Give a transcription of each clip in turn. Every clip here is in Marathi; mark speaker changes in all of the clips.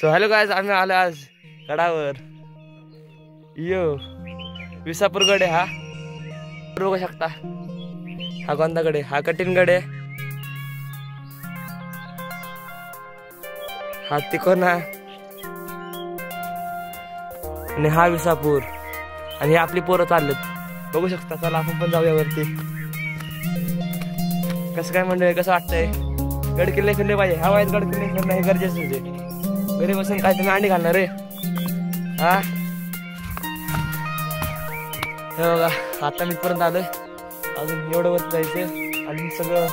Speaker 1: सो हॅलो गाइस, आम्ही आलो आज गडावर. यो विसापूर गड आहे हा. बघू शकता हा कोणता गड आहे? हा कठीण गड आहे. हा तिकोना आणि हा विसापूर. आणि आपली पोरं चाललेत बघू शकता. चला आपण पण जाऊया वरती. कसं काय मंडळी, कसं वाटतंय? गड किल्ले फिरले पाहिजे. हा वाईट गड किल्ले फिरणं हे गरजेचं आहे. घरी बसून काय तुम्ही अंडी घालणार रे? हा हे बघा, आता मी पर्यंत आलोय. अजून एवढं वरती जायचं आणि सगळं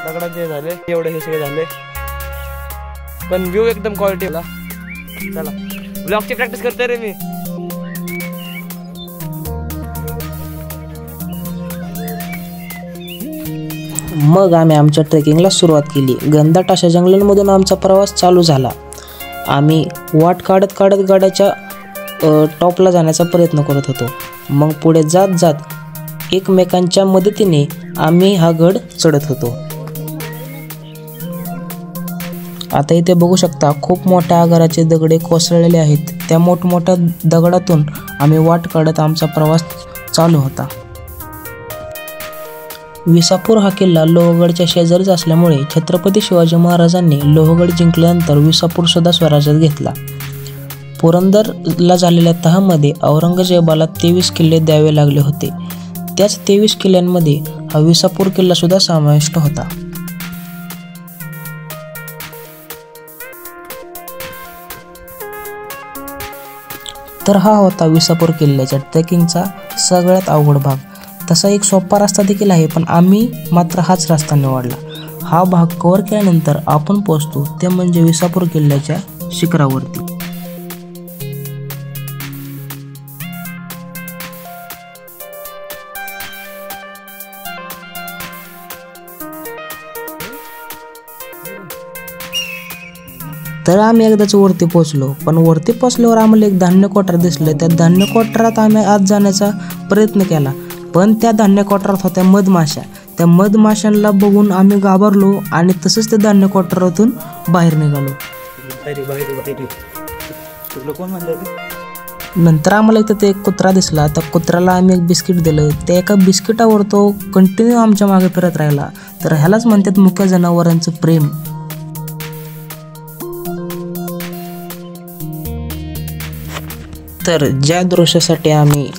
Speaker 1: दगडाचे झाले, एवढं हे सगळं झाले. पण व्ह्यू एकदम क्वालिटी होला. चला ब्लॉगची प्रॅक्टिस करतोय रे मी.
Speaker 2: मग आम्ही आमच्या ट्रेकिंगला सुरुवात केली. घनदाट अशा जंगलांमधून आमचा प्रवास चालू झाला. आम्ही वाट काढत काढत गडाच्या टॉपला जाण्याचा प्रयत्न करत होतो. मग पुढे जात जात एकमेकांच्या मदतीने आम्ही हा गड चढत होतो. आता इथे बघू शकता खूप मोठ्या आकाराचे दगडे कोसळलेले आहेत. त्या मोठमोठ्या दगडातून आम्ही वाट काढत आमचा प्रवास चालू होता. विसापूर हा किल्ला लोहगडच्या शेजारीच असल्यामुळे छत्रपती शिवाजी महाराजांनी लोहगड जिंकल्यानंतर विसापूर सुद्धा स्वराज्यात घेतला. पुरंदरला झालेल्या तहामध्ये औरंगजेबाला 23 किल्ले द्यावे लागले होते. त्याच 23 किल्ल्यांमध्ये हा विसापूर किल्ला सुद्धा समाविष्ट होता. तर हा होता विसापूर किल्ल्याच्या ट्रेकिंगचा सगळ्यात अवघड भाग. तसा एक सोपा रस्ता देखील आहे, पण आम्ही मात्र हाच रस्ता निवडला. हा भाग कव्हर केल्यानंतर आपण पोहोचतो ते म्हणजे विसापूर किल्ल्याच्या शिखरावरती. तर आम्ही एकदाच वरती पोहोचलो, पण वरती पोहोचल्यावर आम्हाला एक धान्य कोठार दिसलं. त्या धान्य कोठारात आम्ही आत जाण्याचा प्रयत्न केला, पण त्या धान्य कोठारात होत्या मधमाशा. त्या मधमाशांना बघून आम्ही घाबरलो आणि तसंच त्या धान्य कोठारातून बाहेर निघालो. नंतर आम्हाला इथं ते एक कुत्रा दिसला. त्या कुत्र्याला आम्ही एक बिस्किट दिलं. त्या एका बिस्किटावर तो कंटिन्यू आमच्या मागे फिरत राहिला. तर ह्यालाच म्हणतात मुक्या जनावरांचं प्रेम. तर ज्या दृश्यासाठी आम्ही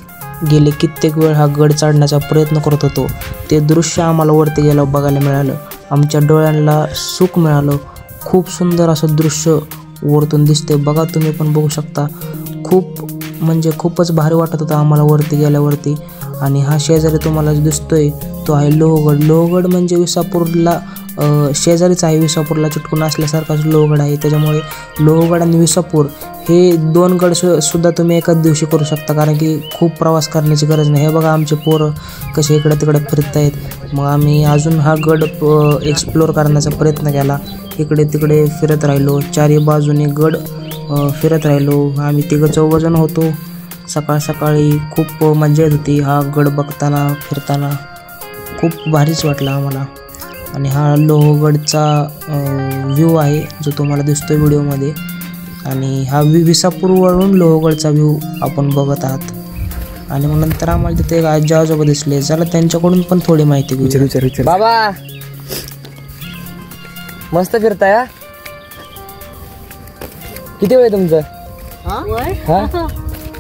Speaker 2: गेले कित्येक वेळ हा गड चढण्याचा प्रयत्न करत होतो, ते दृश्य आम्हाला वरती गेल्यावर बघायला मिळालं. आमच्या डोळ्यांना सुख मिळालं. खूप सुंदर असं दृश्य वरतून दिसते. बघा, तुम्ही पण बघू शकता. खूपच भारी वाटत होतं आम्हाला वरती गेल्यावरती. आणि हा शेजारी तुम्हाला दिसतोय तो आहे लोहगड. लोहगड म्हणजे विसापूरला शेजारीच आहे. विसापूरला चिटकून असल्यासारखाच लोहगड आहे. त्याच्यामुळे लोहगड आणि विसापूर हे 2 गड सुद्धा तुम्ही एकाच दिवशी करू शकता, कारण की खूप प्रवास करण्याची गरज नाही. हे बघा आमचे पोरं कसे इकडे तिकडे फिरत आहेत. मग आम्ही अजून हा गड एक्सप्लोअर करण्याचा प्रयत्न केला. इकडे तिकडे फिरत राहिलो. चारी बाजूने गड फिरत राहिलो. आम्ही 3-4 जण होतो. सकाळी खूप मजा येत होती हा गड बघताना फिरताना. खूप भारीच वाटलं आम्हाला. आणि हा लोहगडचा व्ह्यू आहे जो तुम्हाला दिसतोय व्हिडिओमध्ये. आणि हा विसापूरवरून लोहगडचा व्ह्यू आपण बघत आहात. आणि मग नंतर आम्हाला तिथे एक आजी आजोबा दिसले. चला त्यांच्याकडून पण थोडी माहिती घेऊ.
Speaker 1: विचार. बाबा मस्त फिरताय. किती वय तुमचं?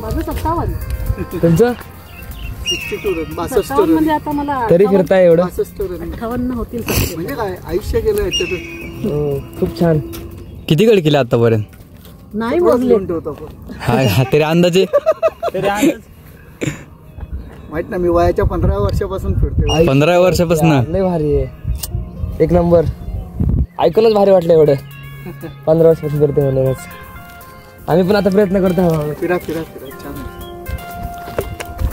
Speaker 3: माझं 57.
Speaker 1: तुमचं
Speaker 3: 62 म्हणजे आता मला
Speaker 1: तरी फिरताय एवढं?
Speaker 3: 58 होतील.
Speaker 4: म्हणजे काय आयुष्य गेलं याच्यात.
Speaker 1: खूप छान. किती गड केले आतापर्यंत?
Speaker 3: नाही बोलले
Speaker 1: तरी अंदाजे
Speaker 4: माहित ना, मी वयाच्या 15 वर्षापासून फिरते.
Speaker 1: 15 वर्षापासून. लय भारी आहे, एक नंबर. ऐकूनच भारी वाटलं एवढं. 15 वर्षापासून फिरते म्हणूनच आम्ही पण आता प्रयत्न करतो.
Speaker 4: फिरा छान.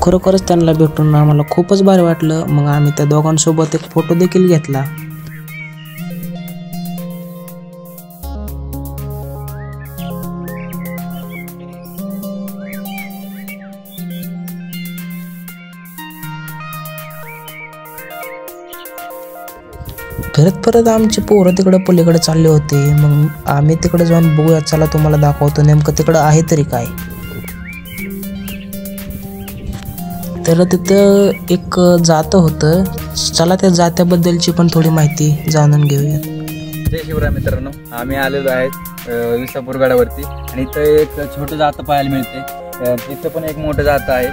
Speaker 2: खरोखरच त्यांना भेटून आम्हाला खूपच भारी वाटलं. मग आम्ही त्या दोघांसोबत एक फोटो देखील घेतला. परत आमचे पोरं तिकडं पलीकडे चालले होते. मग आम्ही तिकडे जाऊन बघूया, चला तुम्हाला दाखवतो नेमकं तिकडं आहे तरी काय. तर तिथं एक जातं होतं, चला त्या जात्याबद्दलची पण थोडी माहिती जाणून घेऊया.
Speaker 5: जय शिवराय मित्रांनो, आम्ही आलेलो आहेत विसापूर गडावरती आणि इथं एक छोटं जातं पाहायला मिळते. तिथं पण एक मोठं जातं आहे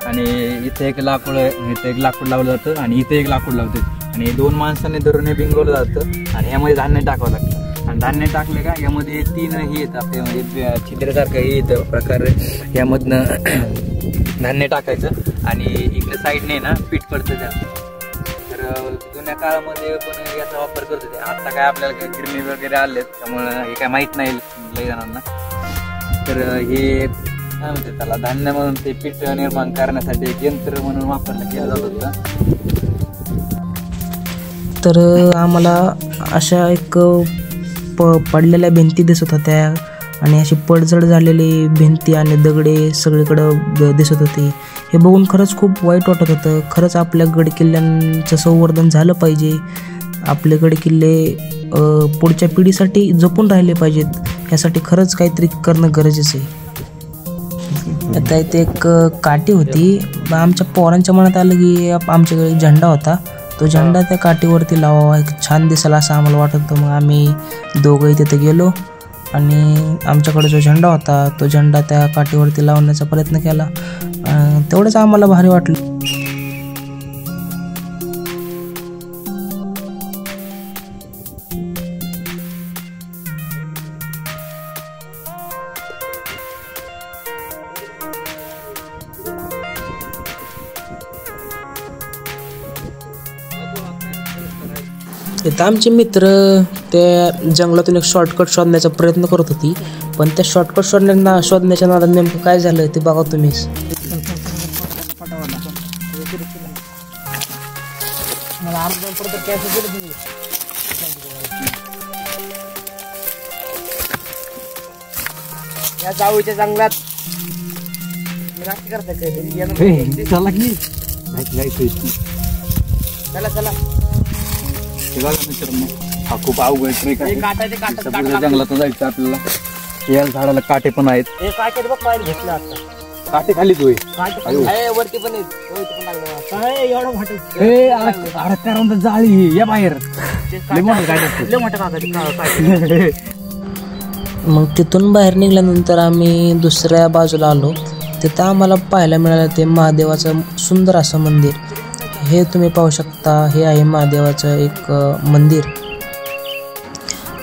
Speaker 5: आणि इथे एक लाकूड लावलं जातं आणि इथे एक लाकूड लावतात आणि 2 माणसांनी धरून हे बिंगवलं जातं आणि यामध्ये धान्य टाकावं लागतं. आणि धान्य टाकले का यामध्ये 3 हे येतं आपले म्हणजे छिद्रसारखं हे येतं प्रकारे, यामधनं धान्य टाकायचं आणि इकडे साईडने ना पीठ पडतं त्यात. तर जुन्या काळामध्ये पण याचा वापर करत होते. आता काय आपल्याला काय गिरणी वगैरे आलेत त्यामुळं हे काय माहीत नाही लई जणांना. तर हे काय म्हणते त्याला धान्य म्हणून ते पीठ निर्माण करण्यासाठी एक यंत्र म्हणून वापरलं केलं जात होतं.
Speaker 2: तर आम्हाला अशा एक पडलेल्या भिंती दिसत होत्या आणि अशी पडझड झालेली भिंती आणि दगडे सगळीकडं दिसत होते. हे बघून खरंच खूप वाईट वाटत होतं. खरंच आपल्या गडकिल्ल्यांचं संवर्धन झालं पाहिजे. आपले गडकिल्ले पुढच्या पिढीसाठी जपून राहिले पाहिजेत. यासाठी खरंच काहीतरी करणं गरजेचं आहे. आता इथे एक काठी होती. आमच्या पोरांच्या मनात आलं की आमच्याकडे झेंडा होता, तो झेंडा त्या काठीवरती लावावा, एक छान दिसेल असं आम्हाला वाटत होतं. मग आम्ही दोघंही तिथे गेलो आणि आमच्याकडे जो झेंडा होता तो झेंडा त्या काठीवरती लावण्याचा प्रयत्न केला. तेवढंच आम्हाला भारी वाटलं. इथं आमचे मित्र त्या जंगलातून एक शॉर्टकट शोधण्याचा प्रयत्न करत होती, पण त्या शॉर्टकट शोधण्याच्या नादात नेमकं काय झालं ते बघा तुम्हीच.
Speaker 1: या जाऊच्या जंगलात चला चला.
Speaker 5: मित्रांनो, हा खूप अवघड ट्रेक आहे. जंगलात जायचं आपल्याला. या झाडाला काटे पण आहेत. काटे खाली तोय
Speaker 1: वरती पण
Speaker 5: जाळी या बाहेर.
Speaker 2: मग तिथून बाहेर निघाल्यानंतर आम्ही दुसऱ्या बाजूला आलो. तिथं आम्हाला पाहायला मिळालं ते महादेवाचं सुंदर असं मंदिर. हे तुम्ही पाहू शकता, हे आहे महादेवाचं एक मंदिर.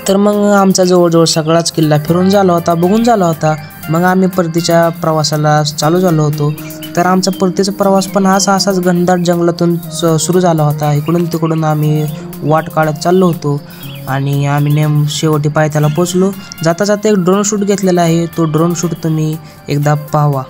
Speaker 2: तर मग आमचा जवळजवळ सगळाच किल्ला फिरून झाला होता, बघून झाला होता. मग आम्ही परतीच्या प्रवासाला चालू झालो होतो. तर आमचा परतीचा प्रवास पण असाच घनदाट जंगलातून सुरू झाला होता. इकडून तिकडून आम्ही वाट काढत चाललो होतो आणि आम्ही शेवटी पायथ्याला पोचलो. जाता जाता एक ड्रोन शूट घेतलेला आहे, तो ड्रोन शूट तुम्ही एकदा पाहावा.